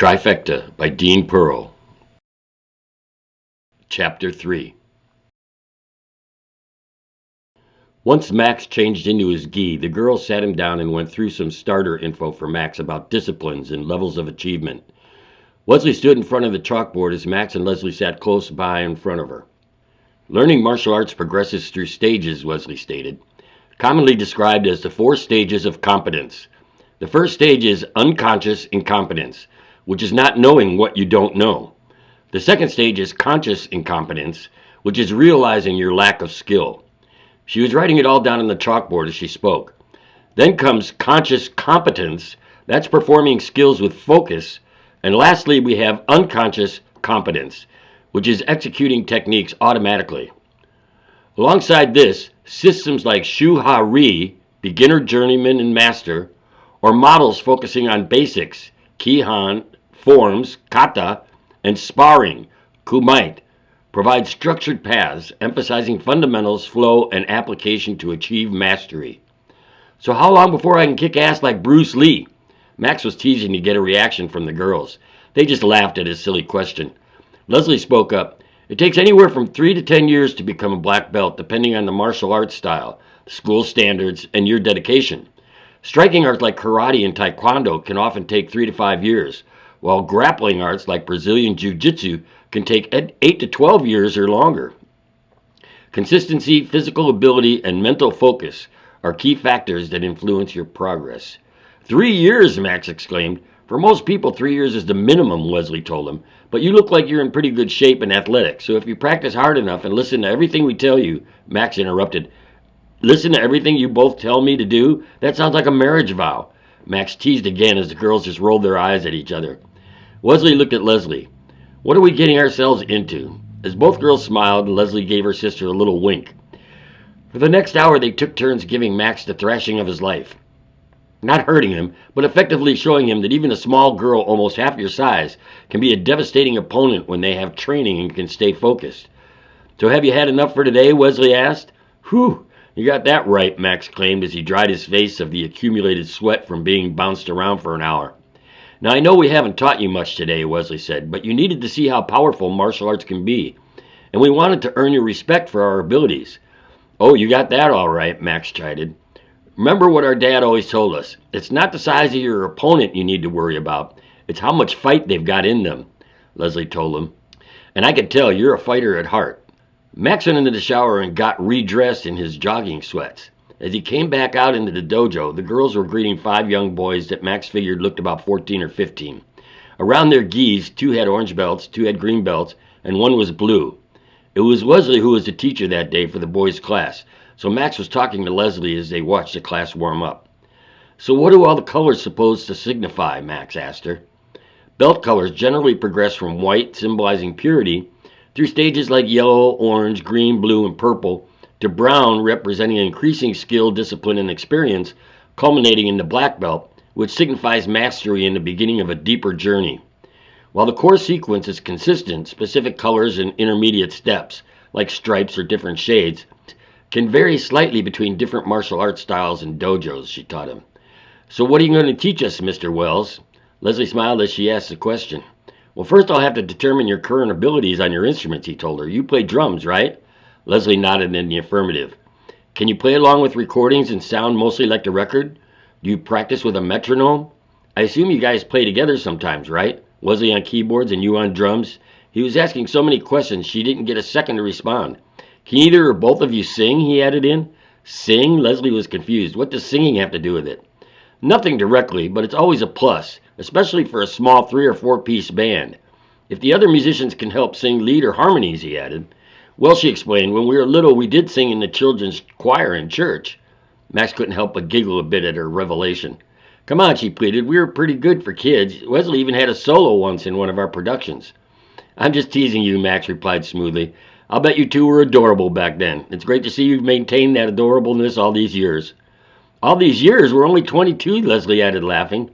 Trifecta by Dean Pearl. Chapter 3. Once Max changed into his gi, the girls sat him down and went through some starter info for Max about disciplines and levels of achievement. Wesley stood in front of the chalkboard as Max and Leslie sat close by in front of her. Learning martial arts progresses through stages, Wesley stated, commonly described as the 4 stages of competence. The first stage is unconscious incompetence, which is not knowing what you don't know. The second stage is conscious incompetence, which is realizing your lack of skill. She was writing it all down on the chalkboard as she spoke. Then comes conscious competence, that's performing skills with focus. And lastly, we have unconscious competence, which is executing techniques automatically. Alongside this, systems like Shu-Ha-Ri, beginner, journeyman, and master, or models focusing on basics, Ki-Han, forms, kata, and sparring, kumite, provide structured paths emphasizing fundamentals, flow, and application to achieve mastery. So how long before I can kick ass like Bruce Lee? Max was teasing to get a reaction from the girls. They just laughed at his silly question. Leslie spoke up. It takes anywhere from 3 to 10 years to become a black belt, depending on the martial arts style, school standards, and your dedication. Striking arts like karate and taekwondo can often take 3 to 5 years, while grappling arts like Brazilian jiu-jitsu can take 8 to 12 years or longer. Consistency, physical ability, and mental focus are key factors that influence your progress. 3 years, Max exclaimed. For most people, 3 years is the minimum, Leslie told him. But you look like you're in pretty good shape and athletic, so if you practice hard enough and listen to everything we tell you, Max interrupted. Listen to everything you both tell me to do? That sounds like a marriage vow. Max teased again as the girls just rolled their eyes at each other. Wesley looked at Leslie. What are we getting ourselves into? As both girls smiled, Leslie gave her sister a little wink. For the next hour, they took turns giving Max the thrashing of his life. Not hurting him, but effectively showing him that even a small girl almost half your size can be a devastating opponent when they have training and can stay focused. So have you had enough for today? Wesley asked. Whew, you got that right, Max claimed as he dried his face of the accumulated sweat from being bounced around for an hour. Now, I know we haven't taught you much today, Wesley said, but you needed to see how powerful martial arts can be, and we wanted to earn your respect for our abilities. Oh, you got that all right, Max chided. Remember what our dad always told us. It's not the size of your opponent you need to worry about. It's how much fight they've got in them, Leslie told him. And I could tell you're a fighter at heart. Max went into the shower and got redressed in his jogging sweats. As he came back out into the dojo, the girls were greeting 5 young boys that Max figured looked about 14 or 15. Around their gis, 2 had orange belts, 2 had green belts, and 1 was blue. It was Wesley who was the teacher that day for the boys' class, so Max was talking to Leslie as they watched the class warm up. So what do all the colors supposed to signify? Max asked her. Belt colors generally progress from white, symbolizing purity, through stages like yellow, orange, green, blue, and purple, to brown, representing increasing skill, discipline, and experience, culminating in the black belt, which signifies mastery in the beginning of a deeper journey. While the core sequence is consistent, specific colors and intermediate steps, like stripes or different shades, can vary slightly between different martial arts styles and dojos, she taught him. So what are you going to teach us, Mr. Wells? Leslie smiled as she asked the question. Well, first I'll have to determine your current abilities on your instruments, he told her. You play drums, right? Leslie nodded in the affirmative. Can you play along with recordings and sound mostly like the record? Do you practice with a metronome? I assume you guys play together sometimes, right? Wesley on keyboards and you on drums? He was asking so many questions she didn't get a second to respond. Can either or both of you sing? He added in. Sing? Leslie was confused. What does singing have to do with it? Nothing directly, but it's always a plus, especially for a small 3 or 4 piece band. If the other musicians can help sing lead or harmonies, he added. Well, she explained, when we were little, we did sing in the children's choir in church. Max couldn't help but giggle a bit at her revelation. Come on, she pleaded. We were pretty good for kids. Wesley even had a solo once in one of our productions. I'm just teasing you, Max replied smoothly. I'll bet you 2 were adorable back then. It's great to see you've maintained that adorableness all these years. All these years? We're only 22, Leslie added, laughing.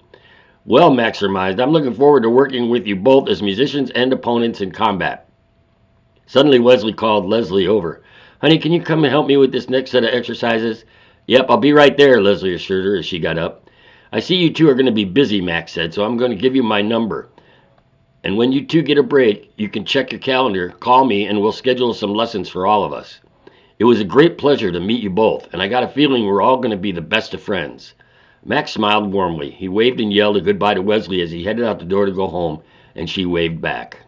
Well, Max surmised, I'm looking forward to working with you both as musicians and opponents in combat. Suddenly, Wesley called Leslie over. Honey, can you come and help me with this next set of exercises? Yep, I'll be right there, Leslie assured her as she got up. I see you 2 are going to be busy, Max said, so I'm going to give you my number. And when you two get a break, you can check your calendar, call me, and we'll schedule some lessons for all of us. It was a great pleasure to meet you both, and I got a feeling we're all going to be the best of friends." Max smiled warmly. He waved and yelled a goodbye to Wesley as he headed out the door to go home, and she waved back.